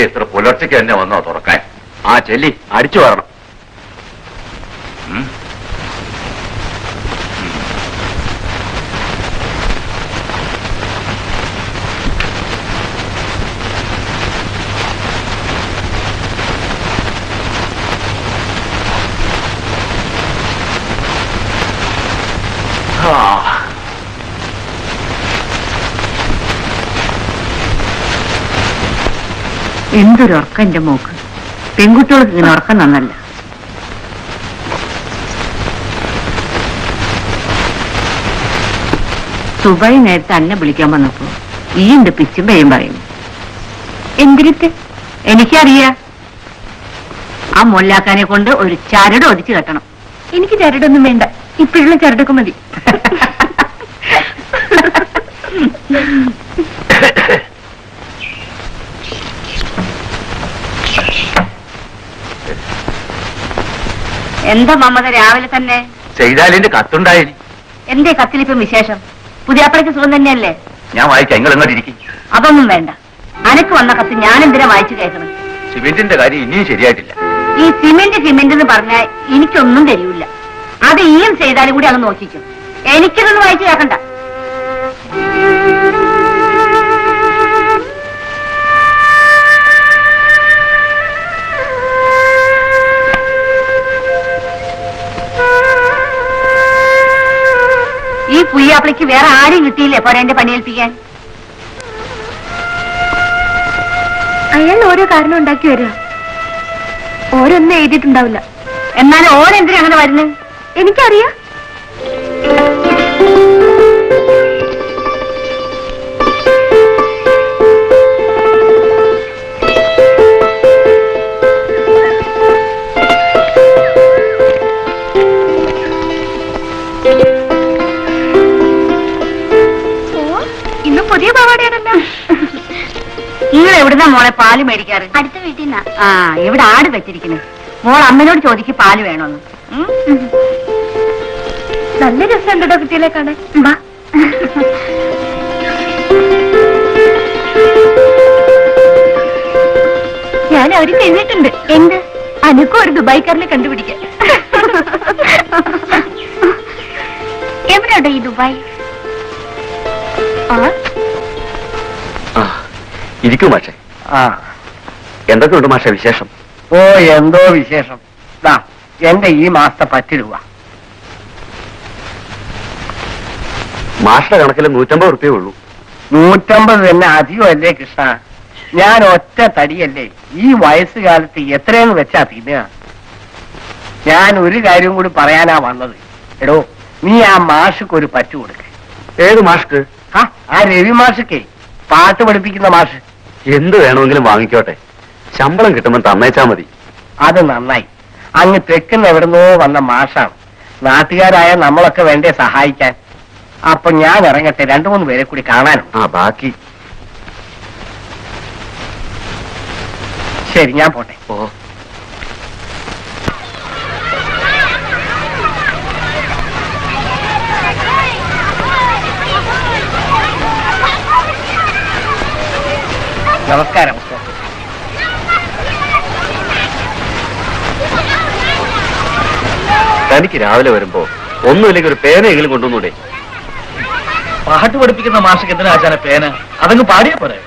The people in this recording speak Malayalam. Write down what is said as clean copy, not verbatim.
എത്ര പുലർച്ചയ്ക്ക് തന്നെ വന്നോ തുറക്കാൻ? ആ ചെല്ലി അടിച്ചു വരണം. എന്തൊരുറക്കം എന്റെ മോക്ക്. പെൺകുട്ടികൾക്ക് ഇങ്ങനെ ഉറക്കം നന്നല്ല. സുബൈ നേരത്തെ അന്നെ വിളിക്കാൻ വന്നപ്പോ ഈ ഉണ്ട് പിച്ചും പേയും പറയുന്നു. എന്തിരിട്ട്? എനിക്കറിയാം. ആ മൊല്ലാക്കാനെ കൊണ്ട് ഒരു ചരട് ഒതിച്ചു കെട്ടണം. എനിക്ക് ചരടൊന്നും വേണ്ട, ഇപ്പോഴുള്ള ചരടൊക്കെ മതി. എന്താ മമത രാവിലെ തന്നെ? ചെയ്താലിന്റെ കത്തുണ്ടായി. എന്തേ കത്തിലിപ്പം വിശേഷം? പുതിയാപ്പളയ്ക്ക് സുഖം തന്നെയല്ലേ? ഞാൻ വായിക്കാം, നിങ്ങൾ എങ്ങോട്ട് ഇരിക്കും. അതൊന്നും വേണ്ട. അനക്ക് വന്ന കത്ത് ഞാൻ എന്തിനാ വായിച്ചു കേൾക്കണം? സിമെന്റിന്റെ കാര്യം ഇനിയും ശരിയായിട്ടില്ല. ഈ സിമെന്റ് എന്ന് പറഞ്ഞാൽ എനിക്കൊന്നും തരൂല്ല. അത് ഈയും ചെയ്താലും കൂടി അങ്ങ് നോക്കിക്കും. എനിക്കിതൊന്നും വായിച്ചു കേൾക്കണ്ട. ഈ പുയ്യാപ്പിളിക്ക് വേറെ ആരെയും കിട്ടിയില്ലേ പോരാ എന്റെ പണിയേൽപ്പിക്കാൻ? അയാൾ ഓരോ കാരണം ഉണ്ടാക്കി വരിക. ഓരോന്നും എഴുതിയിട്ടുണ്ടാവില്ല. എന്നാലും ഓരെന്തിനാ അങ്ങനെ വരുന്നത്? എനിക്കറിയാം. പുതിയ പാവാടയാണല്ലോ. നിങ്ങൾ എവിടുന്നാ മോളെ പാല് മേടിക്കാറ്? അടുത്ത വീട്ടിൽ നിന്നാ. ആ, ഇവിടെ ആട് വെച്ചിരിക്കുന്നു. മോൾ അമ്മനോട് ചോദിക്ക് പാല് വേണോന്ന്. നല്ല രസമുണ്ടോ കുട്ടികളെ കാണാൻ? വാ. ഞാൻ അവര് കഴിഞ്ഞിട്ടുണ്ട്. എന്ത്? അനക്കും ഒരു ദുബായ്ക്കാരനെ കണ്ടുപിടിക്കാൻ. എവിടെയുണ്ടോ ഈ ദുബായ്? ഇരിക്കൂ മാഷെ. എന്തൊക്കെയുണ്ട് മാഷെ വിശേഷം? ഓ, എന്തോ വിശേഷം. എന്റെ ഈ മാസത്തെ 10 രൂപ. മാഷിന്റെ കണക്കിൽ 150 റുപ്യേ ഉള്ളൂ. 150 തന്നെ അധികമല്ലേ കൃഷ്ണ? ഞാൻ ഒറ്റ തടിയല്ലേ. ഈ വയസ്സുകാലത്ത് എത്രയെന്ന് വെച്ചാ തിന്നുക. ഞാൻ ഒരു കാര്യം കൂടി പറയാനാ വന്നത്. എടോ, നീ ആ മാഷക്ക് ഒരു പറ്റു കൊടുക്ക. ഏത് മാഷ്ക്ക്? ആ രവി മാഷക്കേ, പാട്ട് പഠിപ്പിക്കുന്ന മാഷ്. എന്ത് വേണമെങ്കിലും വാങ്ങിക്കോട്ടെ, ശമ്പളം കിട്ടുമ്പോൾ തന്നേച്ചാ മതി. അത് നന്നായി. അങ്ങ് തെക്കുന്ന എവിടുന്നോ വന്ന മാഷാണ്. നാട്ടുകാരായ നമ്മളൊക്കെ വേണ്ടേ സഹായിക്കാൻ. അപ്പൊ ഞാൻ ഇറങ്ങട്ടെ, 2-3 പേരെ കൂടി കാണാനും. ബാക്കി ശരി, ഞാൻ പോട്ടെ. ഓ, നമസ്കാരം. തനിക്ക് രാവിലെ വരുമ്പോ ഒന്നുമില്ലെങ്കിൽ ഒരു പേനയെങ്കിലും കൊണ്ടുവന്നൂടെ? പാട്ട് പഠിപ്പിക്കുന്ന മാഷക്ക് എന്തിനാ ആശാന പേന അതങ്ങ് പാടിയാ പോരെ